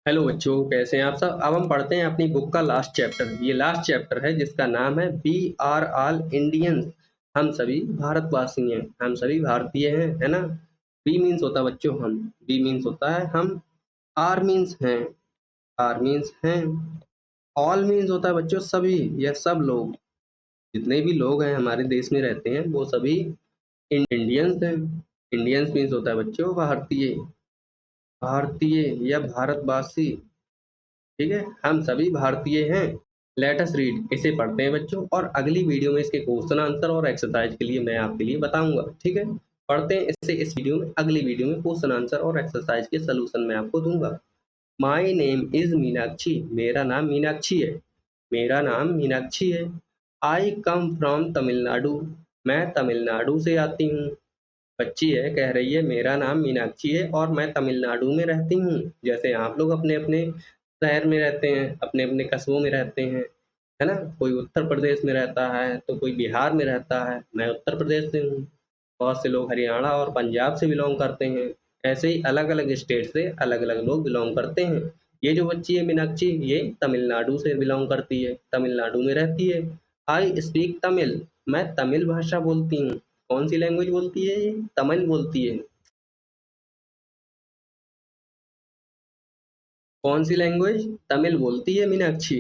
Hello बच्चों, कैसे हैं आप सब। अब हम पढ़ते हैं अपनी बुक का लास्ट चैप्टर। ये लास्ट चैप्टर है जिसका नाम है वी आर ऑल इंडियंस। हम सभी भारतवासी हैं, हम सभी भारतीय हैं, है ना। वी मीन्स होता है बच्चों हम, वी मीन्स होता है हम, आर मीन्स हैं, आर मीन्स हैं, ऑल मीन्स होता है बच्चों सभी या सब लोग। जितने भी लोग हैं हमारे देश में रहते हैं वो सभी इंडियंस हैं। इंडियंस मीन्स होता है बच्चों भारतीय, भारतीय या भारतवासी। ठीक है, हम सभी भारतीय हैं। लेट अस रीड, इसे पढ़ते हैं बच्चों, और अगली वीडियो में इसके क्वेश्चन आंसर और एक्सरसाइज के लिए मैं आपके लिए बताऊंगा। ठीक है, पढ़ते हैं इसे इस वीडियो में। अगली वीडियो में क्वेश्चन आंसर और एक्सरसाइज के सलूशन मैं आपको दूंगा। माई नेम इज मीनाक्षी, मेरा नाम मीनाक्षी है, मेरा नाम मीनाक्षी है। आई कम फ्रॉम तमिलनाडु, मैं तमिलनाडु से आती हूँ। बच्ची है, कह रही है मेरा नाम मीनाक्षी है और मैं तमिलनाडु में रहती हूँ। जैसे आप लोग अपने अपने शहर में रहते हैं, अपने अपने कस्बों में रहते हैं, है ना। कोई उत्तर प्रदेश में रहता है तो कोई बिहार में रहता है, मैं उत्तर प्रदेश से हूँ। बहुत से लोग हरियाणा और पंजाब से बिलोंग करते हैं। ऐसे ही अलग अलग स्टेट से अलग अलग लोग बिलोंग करते हैं। ये जो बच्ची है मीनाक्षी, ये तमिलनाडु से बिलोंग करती है, तमिलनाडु में रहती है। आई स्पीक तमिल, मैं तमिल भाषा बोलती हूँ। कौन सी लैंग्वेज बोलती है ये? तमिल बोलती है। कौन सी लैंग्वेज? तमिल बोलती है Meenakshi.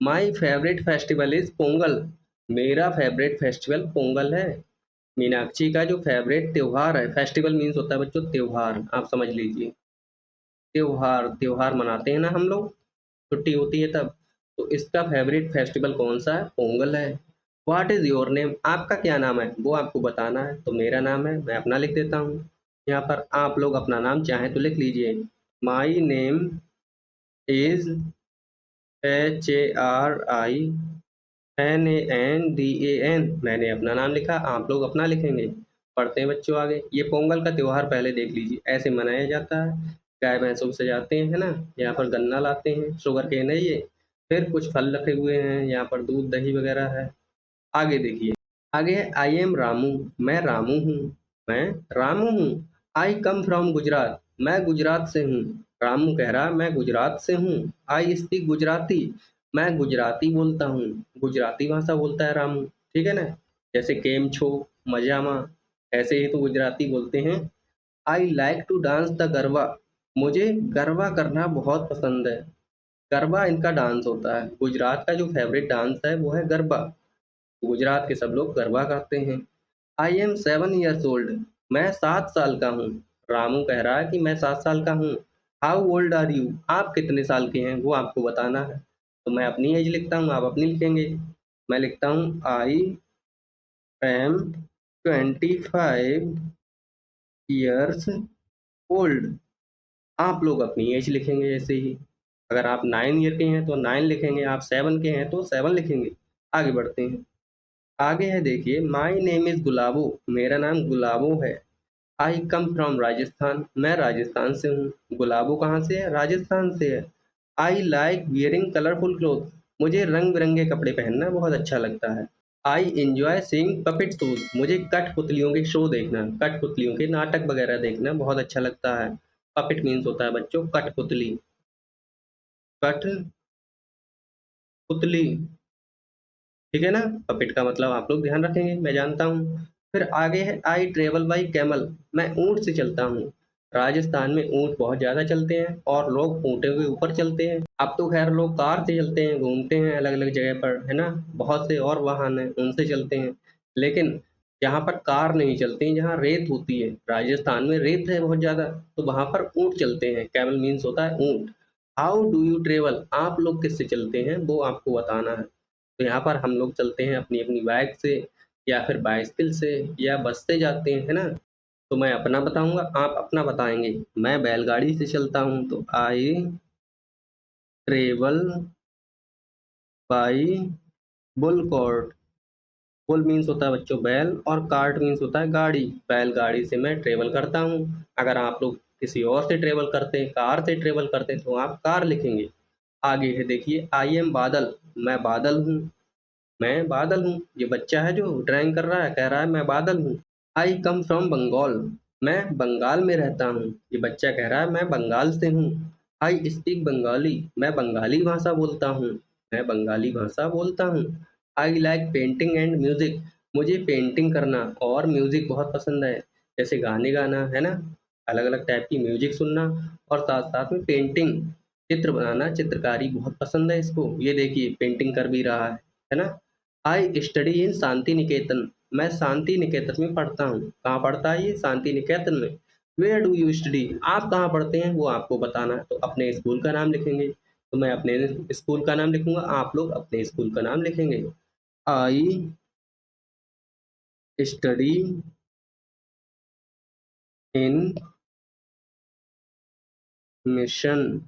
My favourite festival is Pongal, मेरा फेवरेट फेस्टिवल पोंगल है। मीनाक्षी का जो फेवरेट त्योहार है, फेस्टिवल मीन्स होता है बच्चों त्योहार, आप समझ लीजिए। त्योहार, त्योहार मनाते हैं ना हम लोग, छुट्टी होती है तब। तो इसका फेवरेट फेस्टिवल कौन सा है? पोंगल है। व्हाट इज योर नेम, आपका क्या नाम है वो आपको बताना है। तो मेरा नाम है, मैं अपना लिख देता हूँ यहाँ पर। आप लोग अपना नाम चाहें तो लिख लीजिए। माई नेम इज HARINANDAN, मैंने अपना नाम लिखा, आप लोग अपना लिखेंगे। पढ़ते हैं बच्चों आगे। ये पोंगल का त्योहार पहले देख लीजिए, ऐसे मनाया जाता है। गाय भैंसों को सजाते हैं, है ना। यहाँ पर गन्ना लाते हैं, शुगर केन है ये। फिर कुछ फल रखे हुए हैं, यहाँ पर दूध दही वगैरह है। आगे देखिए, आगे है आई एम रामू, मैं रामू हूँ, मैं रामू हूँ। आई कम फ्रॉम गुजरात, मैं गुजरात से हूँ। रामू कह रहा मैं गुजरात से हूँ। आई स्पीक गुजराती, मैं गुजराती बोलता हूँ, गुजराती भाषा बोलता है रामू। ठीक है ना। जैसे केम छो, मजामा, ऐसे ही तो गुजराती बोलते हैं। I like to dance the garba, मुझे गरबा करना बहुत पसंद है। गरबा इनका डांस होता है। गुजरात का जो फेवरेट डांस है वो है गरबा। गुजरात के सब लोग गरबा करते हैं। आई एम 7 years old, मैं 7 साल का हूँ। रामू कह रहा है कि मैं 7 साल का हूँ। हाउ ओल्ड आर यू, आप कितने साल के हैं वो आपको बताना है। तो मैं अपनी एज लिखता हूँ, आप अपनी लिखेंगे। मैं लिखता हूँ आई एम 25 years ओल्ड। आप लोग अपनी एज लिखेंगे ऐसे ही। अगर आप 9 ईयर के हैं तो 9 लिखेंगे, आप 7 के हैं तो 7 लिखेंगे। आगे बढ़ते हैं। आगे है देखिए, माई नेम इज गुलाबो, मेरा नाम गुलाबो है। आई कम फ्रॉम राजस्थान, मैं राजस्थान से हूँ। गुलाबो कहाँ से है? राजस्थान से है। I like wearing colourful cloth, मुझे रंग बिरंगे कपड़े पहनना बहुत अच्छा लगता है। I enjoy seeing puppet shows, मुझे कठपुतलियों के शो देखना, कठपुतलियों के नाटक वगैरह देखना बहुत अच्छा लगता है। पपेट मीन्स होता है बच्चों कठपुतली, कठपुतली। ठीक है ना। पपेट का मतलब आप लोग ध्यान रखेंगे, मैं जानता हूँ। फिर आगे है आई ट्रेवल बाई कैमल, मैं ऊँट से चलता हूँ। राजस्थान में ऊँट बहुत ज़्यादा चलते हैं और लोग ऊँटों के ऊपर चलते हैं। अब तो खैर लोग कार से चलते हैं, घूमते हैं अलग अलग जगह पर, है ना। बहुत से और वाहन हैं उनसे चलते हैं। लेकिन जहाँ पर कार नहीं चलती, जहाँ रेत होती है, राजस्थान में रेत है बहुत ज़्यादा, तो वहाँ पर ऊँट चलते हैं। कैमल मीन्स होता है ऊँट। हाउ डू यू ट्रेवल, आप लोग किससे चलते हैं वो आपको बताना है। तो यहाँ पर हम लोग चलते हैं अपनी अपनी बाइक से, या फिर बाइसिकल से, या बस से जाते हैं, है ना। तो मैं अपना बताऊंगा, आप अपना बताएंगे। मैं बैलगाड़ी से चलता हूँ, तो I travel by bull cart. Bull means होता है बच्चों बैल, और कार्ट मीन्स होता है गाड़ी। बैलगाड़ी से मैं ट्रेवल करता हूँ। अगर आप लोग किसी और से ट्रेवल करते हैं, कार से ट्रेवल करते हैं, तो आप कार लिखेंगे। आगे है देखिए, आई एम बादल, मैं बादल हूँ, मैं बादल हूँ। ये बच्चा है जो ड्राइंग कर रहा है, कह रहा है मैं बादल हूँ। आई कम फ्रॉम बंगाल, मैं बंगाल में रहता हूँ। ये बच्चा कह रहा है मैं बंगाल से हूँ। आई स्पीक बंगाली, मैं बंगाली भाषा बोलता हूँ, मैं बंगाली भाषा बोलता हूँ। I like painting and music, मुझे पेंटिंग करना और म्यूज़िक बहुत पसंद है, जैसे गाने गाना, है ना? अलग-अलग टाइप की म्यूज़िक सुनना और साथ-साथ में पेंटिंग, चित्र बनाना, चित्रकारी बहुत पसंद है इसको। ये देखिए पेंटिंग कर भी रहा है ना? I study in Shanti Niketan, मैं शांति निकेतन में पढ़ता हूँ। कहाँ पढ़ता है ये? शांति निकेतन में। वेयर डू यू स्टडी, आप कहाँ पढ़ते हैं वो आपको बताना है, तो अपने स्कूल का नाम लिखेंगे। तो मैं अपने स्कूल का नाम लिखूंगा, आप लोग अपने स्कूल का नाम लिखेंगे। I study in mission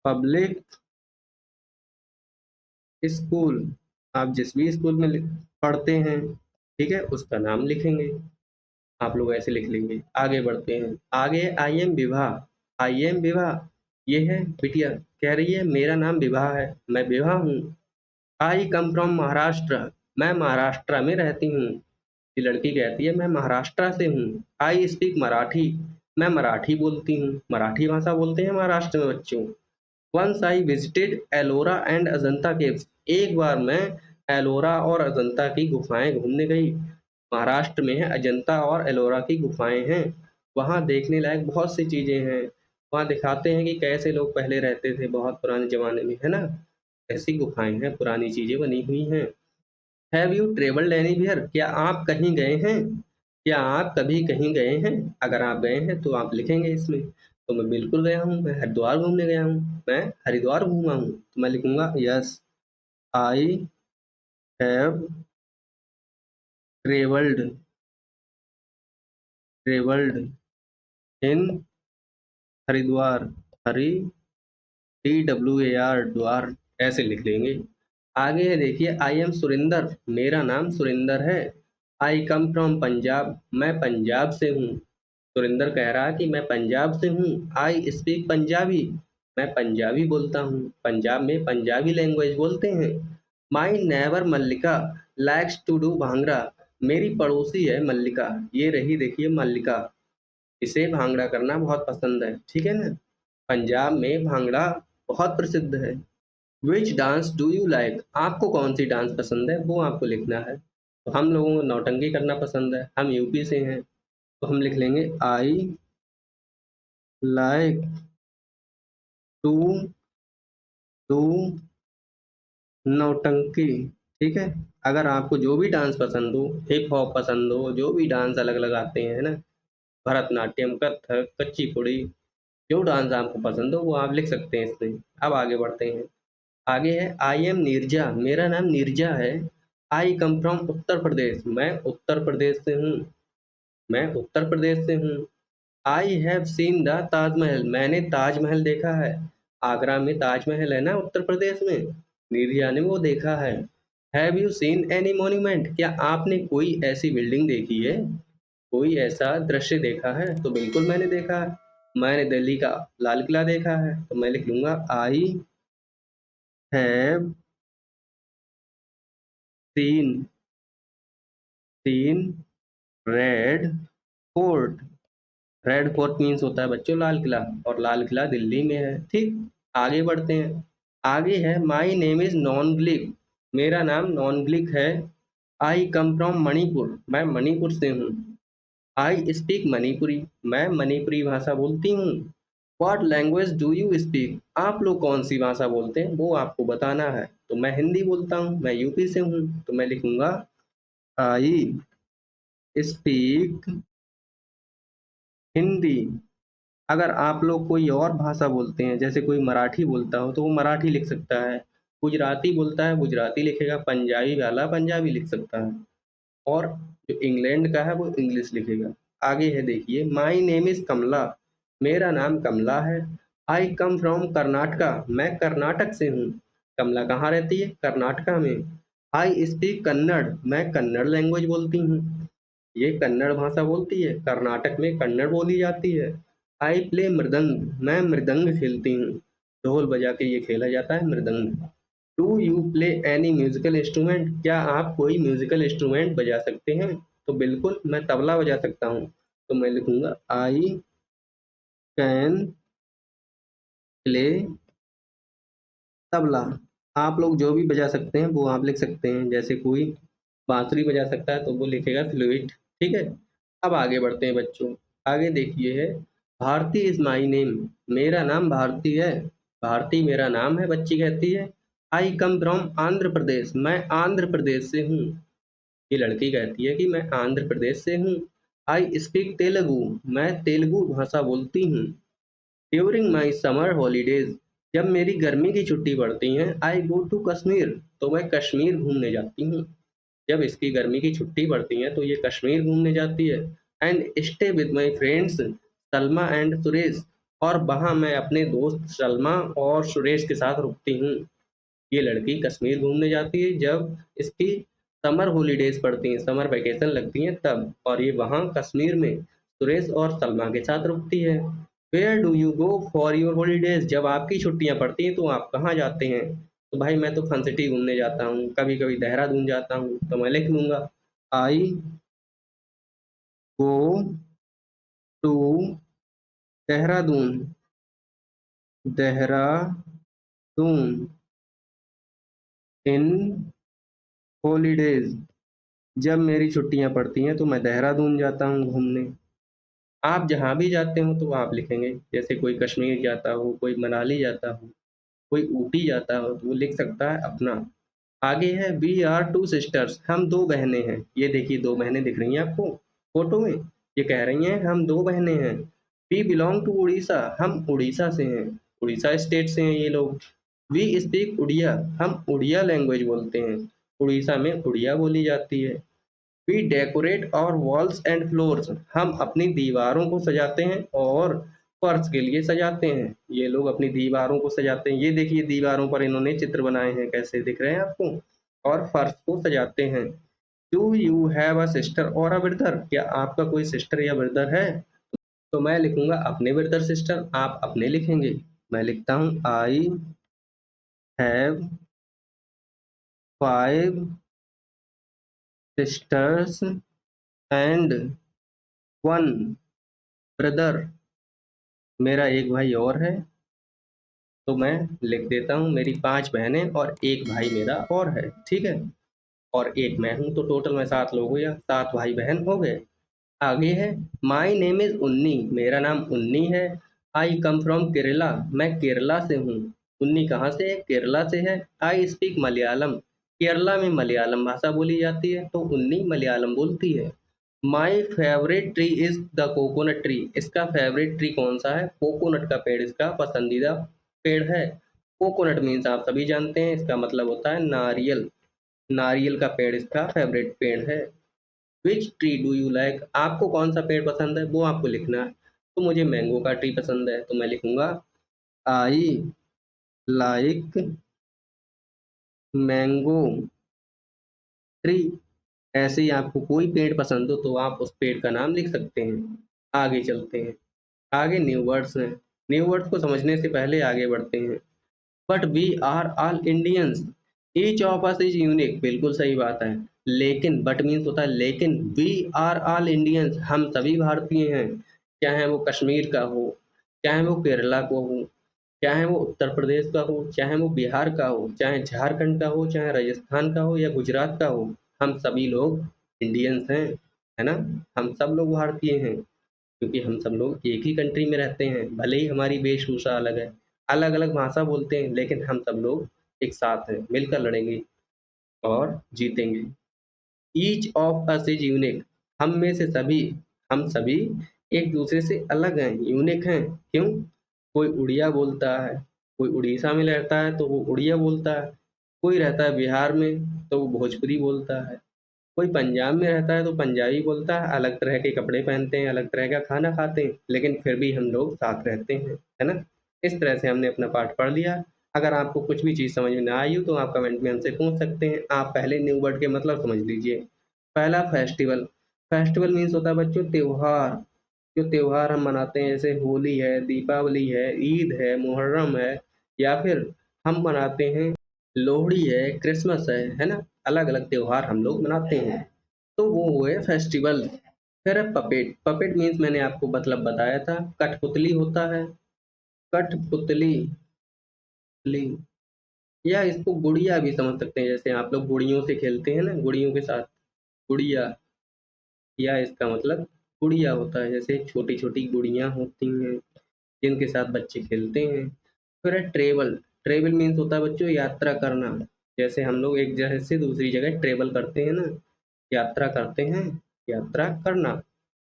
public school, आप जिस भी स्कूल में पढ़ते हैं, ठीक है, उसका नाम लिखेंगे। आप लोग ऐसे लिख लेंगे। आगे बढ़ते हैं। आगे I am Vibha, I am Vibha, ये है बिटिया, कह रही है मेरा नाम विभा है, मैं विभा हूँ। आई कम फ्रॉम महाराष्ट्र, मैं महाराष्ट्र में रहती हूँ। ये लड़की कहती है मैं महाराष्ट्र से हूँ। आई स्पीक मराठी, मैं मराठी बोलती हूँ, मराठी भाषा बोलते हैं महाराष्ट्र में बच्चों। Once I visited Ellora and Ajanta caves, एक बार मैं एलोरा और अजंता की गुफाएं घूमने गई। महाराष्ट्र में है अजंता और एलोरा की गुफाएं हैं, वहाँ देखने लायक बहुत सी चीजें हैं। वहाँ दिखाते हैं कि कैसे लोग पहले रहते थे बहुत पुराने जमाने में, है ना? ऐसी गुफाएं हैं, पुरानी चीजें बनी हुई हैं। हैव यू ट्रेवल्ड एनीवेयर, क्या आप कहीं गए हैं? क्या आप कभी कहीं गए हैं? अगर आप गए हैं तो आप लिखेंगे इसमें। तो मैं बिल्कुल गया हूँ, मैं हरिद्वार घूमने गया हूँ, मैं हरिद्वार घूमा हूँ, तो मैं लिखूंगा yes I have travelled travelled in Haridwar, Hari TWAR द्वार, ऐसे लिख लेंगे। आगे है देखिए आई एम सुरिंदर, मेरा नाम सुरिंदर है। आई कम फ्रॉम पंजाब, मैं पंजाब से हूँ। सुरिंदर कह रहा है कि मैं पंजाब से हूँ। आई स्पीक पंजाबी, मैं पंजाबी बोलता हूँ, पंजाब में पंजाबी लैंग्वेज बोलते हैं। My neighbour Mallika likes to do bhangra, मेरी पड़ोसी है मल्लिका, ये रही देखिए मल्लिका, इसे भांगड़ा करना बहुत पसंद है, ठीक है ना? पंजाब में भांगड़ा बहुत प्रसिद्ध है। Which dance do you like, आपको कौन सी डांस पसंद है वो आपको लिखना है। तो हम लोगों को नौटंकी करना पसंद है, हम यूपी से हैं, तो हम लिख लेंगे आई लाइक टू डू नौटंकी, ठीक है? अगर आपको जो भी डांस पसंद हो, हिप हॉप पसंद हो, जो भी डांस अलग अलग आते हैं ना, भरतनाट्यम, कथक, कुचिपुड़ी, जो डांस आपको पसंद हो वो आप लिख सकते हैं इसमें। अब आगे बढ़ते हैं। आगे है आई एम नीरजा, मेरा नाम नीरजा है। आई कम फ्रॉम उत्तर प्रदेश, मैं उत्तर प्रदेश से हूँ, मैं उत्तर प्रदेश से हूँ। आई हैव सीन द ताजमहल, मैंने ताजमहल देखा है। आगरा में ताजमहल है ना उत्तर प्रदेश में, नीरजा ने वो देखा है। Have you seen any monument, क्या आपने कोई ऐसी बिल्डिंग देखी है, कोई ऐसा दृश्य देखा है? तो बिल्कुल मैंने देखा है, मैंने दिल्ली का लाल किला देखा है, तो मैं लिख लूंगा I have seen seen Red Fort, Red Fort means होता है बच्चों लाल किला, और लाल किला दिल्ली में है, ठीक। आगे बढ़ते हैं। आगे है माई नेम इज नॉन ग्लिक, मेरा नाम नॉन ग्लिक है। आई कम फ्रॉम मणिपुर, मैं मणिपुर से हूँ। आई स्पीक मणिपुरी, मैं मणिपुरी भाषा बोलती हूँ। What language do you speak, आप लोग कौन सी भाषा बोलते हैं वो आपको बताना है। तो मैं हिंदी बोलता हूँ, मैं यूपी से हूँ, तो मैं लिखूंगा आई स्पीक हिंदी। अगर आप लोग कोई और भाषा बोलते हैं, जैसे कोई मराठी बोलता हो तो वो मराठी लिख सकता है, गुजराती बोलता है गुजराती लिखेगा, पंजाबी वाला पंजाबी लिख सकता है, और जो इंग्लैंड का है वो इंग्लिश लिखेगा। आगे है देखिए माई नेम इज कमला, मेरा नाम कमला है। आई कम फ्रॉम कर्नाटका, मैं कर्नाटक से हूँ। कमला कहाँ रहती है? कर्नाटका में। आई स्पीक कन्नड़, मैं कन्नड़ लैंग्वेज बोलती हूँ, ये कन्नड़ भाषा बोलती है, कर्नाटक में कन्नड़ बोली जाती है। आई प्ले मृदंग, मैं मृदंग खेलती हूँ, ढोल बजा के ये खेला जाता है मृदंग। Do you play any musical instrument, क्या आप कोई म्यूजिकल इंस्ट्रूमेंट बजा सकते हैं? तो बिल्कुल मैं तबला बजा सकता हूँ, तो मैं लिखूंगा आई कैन प्ले तबला। आप लोग जो भी बजा सकते हैं वो आप लिख सकते हैं, जैसे कोई बांसुरी बजा सकता है तो वो लिखेगा फ्लूइट। ठीक है, अब आगे बढ़ते हैं बच्चों। आगे देखिए है, भारती इज माई नेम, मेरा नाम भारती है। भारती मेरा नाम है, बच्ची कहती है। आई कम फ्रॉम आंध्र प्रदेश, मैं आंध्र प्रदेश से हूँ। ये लड़की कहती है कि मैं आंध्र प्रदेश से हूँ। आई स्पीक तेलुगु, मैं तेलुगु भाषा बोलती हूँ। ड्यूरिंग माई समर हॉलीडेज, जब मेरी गर्मी की छुट्टी पड़ती हैं, आई गो टू कश्मीर, तो मैं कश्मीर घूमने जाती हूँ। जब इसकी गर्मी की छुट्टी पड़ती है तो ये कश्मीर घूमने जाती है। And stay with my friends Salma and Suresh, और वहाँ मैं अपने दोस्त सलमा और सुरेश के साथ रुकती हूँ। ये लड़की कश्मीर घूमने जाती है जब इसकी समर हॉलीडेज पड़ती हैं, समर वैकेशन लगती हैं तब, और ये वहाँ कश्मीर में सुरेश और सलमा के साथ रुकती है। Where do you go for your holidays, जब आपकी छुट्टियाँ पड़ती हैं तो आप कहाँ जाते हैं? तो भाई मैं तो फन सिटी घूमने जाता हूँ, कभी कभी देहरादून जाता हूँ, तो मैं लिख लूंगा I go to Dehradun, Dehradun in holidays, जब मेरी छुट्टियां पड़ती हैं तो मैं देहरादून जाता हूँ घूमने। आप जहाँ भी जाते हो तो आप लिखेंगे, जैसे कोई कश्मीर जाता हो, कोई मनाली जाता हो, कोई ऊटी जाता हो तो वो लिख सकता है अपना। आगे है वी आर टू सिस्टर्स, हम दो बहनें हैं। ये देखिए दो बहनें दिख रही हैं आपको फोटो में, ये कह रही हैं हम दो बहनें हैं। वी बिलोंग टू उड़ीसा, हम उड़ीसा से हैं, उड़ीसा स्टेट से हैं ये लोग। वी स्पीक उड़िया, हम उड़िया लैंग्वेज बोलते हैं, उड़ीसा में उड़िया बोली जाती है। वी डेकोरेट और वॉल्स एंड फ्लोर्स, हम अपनी दीवारों को सजाते हैं और फर्श के लिए सजाते हैं। ये लोग अपनी दीवारों को सजाते हैं, ये देखिए दीवारों पर इन्होंने चित्र बनाए हैं, कैसे दिख रहे हैं आपको, और फर्श को सजाते हैं। Do you have a sister और अ ब्रदर, क्या आपका कोई सिस्टर या ब्रदर है? तो मैं लिखूंगा अपने ब्रदर सिस्टर, आप अपने लिखेंगे। मैं लिखता हूँ I have 5 sisters and 1 brother, मेरा एक भाई और है। तो मैं लिख देता हूँ मेरी 5 बहनें और एक भाई मेरा और है, ठीक है, और एक मैं हूँ, तो टोटल में 7 लोग हो या 7 भाई बहन हो गए। आगे है माई नेम इज उन्नी, मेरा नाम उन्नी है। आई कम फ्रॉम केरला, मैं केरला से हूँ। उन्नी कहाँ से है? केरला से है। आई स्पीक मलयालम, केरला में मलयालम भाषा बोली जाती है तो उन्नी मलयालम बोलती है। My favourite tree is the coconut tree, इसका फेवरेट ट्री कौन सा है? कोकोनट का पेड़ इसका पसंदीदा पेड़ है। कोकोनट मीन्स आप सभी जानते हैं, इसका मतलब होता है नारियल, नारियल का पेड़ इसका फेवरेट पेड़ है। Which tree do you like, आपको कौन सा पेड़ पसंद है वो आपको लिखना है। तो मुझे मैंगो का ट्री पसंद है तो मैं लिखूंगा आई लाइक मैंगो ट्री। ऐसे ही आपको कोई पेड़ पसंद हो तो आप उस पेड़ का नाम लिख सकते हैं। आगे चलते हैं, आगे न्यू वर्ड्स हैं। न्यू वर्ड्स को समझने से पहले आगे बढ़ते हैं। But we are all Indians, each of us is unique, बिल्कुल सही बात है। लेकिन बट मीन्स होता है लेकिन, वी आर ऑल इंडियंस, हम सभी भारतीय हैं। चाहे वो कश्मीर का हो, चाहे वो केरला को हो, चाहे वो उत्तर प्रदेश का हो, चाहे वो बिहार का हो, चाहे झारखंड का हो, चाहे राजस्थान का हो या गुजरात का हो, हम सभी लोग इंडियंस हैं, है ना। हम सब लोग भारतीय हैं, क्योंकि हम सब लोग एक ही कंट्री में रहते हैं, भले ही हमारी वेशभूषा अलग है, अलग अलग भाषा बोलते हैं, लेकिन हम सब लोग एक साथ हैं, मिलकर लड़ेंगे और जीतेंगे। Each of us is unique, हम में से सभी, हम सभी एक दूसरे से अलग हैं, यूनिक हैं। क्यों? कोई उड़िया बोलता है, कोई उड़ीसा में रहता है तो वो उड़िया बोलता है, कोई रहता है बिहार में तो वो भोजपुरी बोलता है, कोई पंजाब में रहता है तो पंजाबी बोलता है, अलग तरह के कपड़े पहनते हैं, अलग तरह का खाना खाते हैं, लेकिन फिर भी हम लोग साथ रहते हैं, है ना। इस तरह से हमने अपना पाठ पढ़ लिया। अगर आपको कुछ भी चीज़ समझ में ना आई हो तो आप कमेंट में हमसे पूछ सकते हैं। आप पहले न्यू वर्ड के मतलब समझ लीजिए। पहला फेस्टिवल, फेस्टिवल मीन्स होता है बच्चों त्योहार, जो त्योहार हम मनाते हैं जैसे होली है, दीपावली है, ईद है, मुहर्रम है, या फिर हम मनाते हैं लोहड़ी है, क्रिसमस है ना, अलग अलग त्योहार हम लोग मनाते हैं, तो वो हुए फेस्टिवल। फिर है पपेट। पपेट मीन्स मैंने आपको मतलब बताया था, कठपुतली होता है, कठपुतली ली, या इसको गुड़िया भी समझ सकते हैं, जैसे आप लोग गुड़ियों से खेलते हैं ना, गुड़ियों के साथ, गुड़िया, या इसका मतलब गुड़िया होता है, जैसे छोटी-छोटी गुड़ियाँ होती हैं, जिनके साथ बच्चे खेलते हैं। फिर है ट्रैवल। ट्रैवल मीन्स होता है बच्चों यात्रा करना, जैसे हम लोग एक जगह से दूसरी जगह ट्रैवल करते हैं ना, यात्रा करते हैं, यात्रा करना।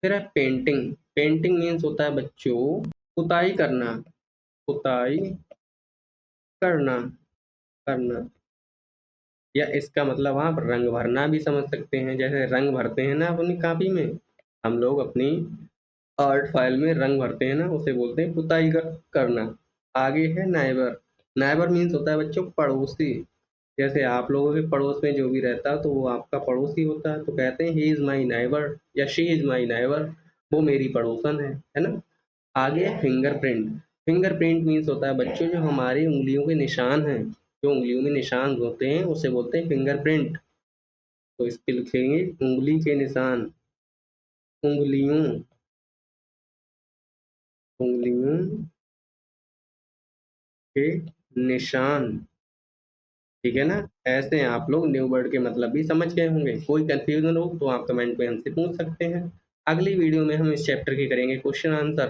फिर है पेंटिंग। पेंटिंग मीन्स होता है बच्चों पुताई करना, पुताई करना, करना, या इसका मतलब आप रंग भरना भी समझ सकते हैं, जैसे रंग भरते हैं ना अपनी कॉपी में, हम लोग अपनी आर्ट फाइल में रंग भरते हैं ना, उसे बोलते हैं पुताई करना। आगे है नाइबर। नाइबर मीन्स होता है बच्चों पड़ोसी, जैसे आप लोगों के पड़ोस में जो भी रहता है तो वो आपका पड़ोसी होता है, तो कहते हैं ही इज माई नाइबर या शी इज माई नाइबर, वो मेरी पड़ोसन है ना। आगे है फिंगरप्रिंट। फिंगरप्रिंट मीन्स होता है बच्चों जो हमारी उंगलियों के निशान हैं, जो उंगलियों में निशान होते हैं उसे बोलते हैं फिंगरप्रिंट। तो इसके लिखेंगे उंगली के निशान, उंगलियों, उंगलियों के निशान, ठीक है ना। ऐसे आप लोग न्यू वर्ड के मतलब भी समझ गए होंगे। कोई कंफ्यूजन हो तो आप कमेंट में हमसे पूछ सकते हैं। अगली वीडियो में हम इस चैप्टर की करेंगे क्वेश्चन आंसर,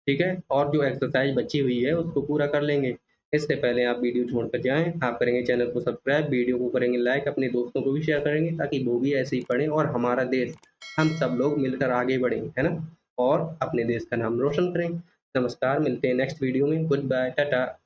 ठीक है, और जो एक्सरसाइज बची हुई है उसको पूरा कर लेंगे। इससे पहले आप वीडियो छोड़कर जाएं, आप करेंगे चैनल को सब्सक्राइब, वीडियो को करेंगे लाइक, अपने दोस्तों को भी शेयर करेंगे ताकि वो भी ऐसे ही पढ़ें और हमारा देश, हम सब लोग मिलकर आगे बढ़ें, है ना, और अपने देश का नाम रोशन करें। नमस्कार, मिलते हैं नेक्स्ट वीडियो में। Good bye, Tata.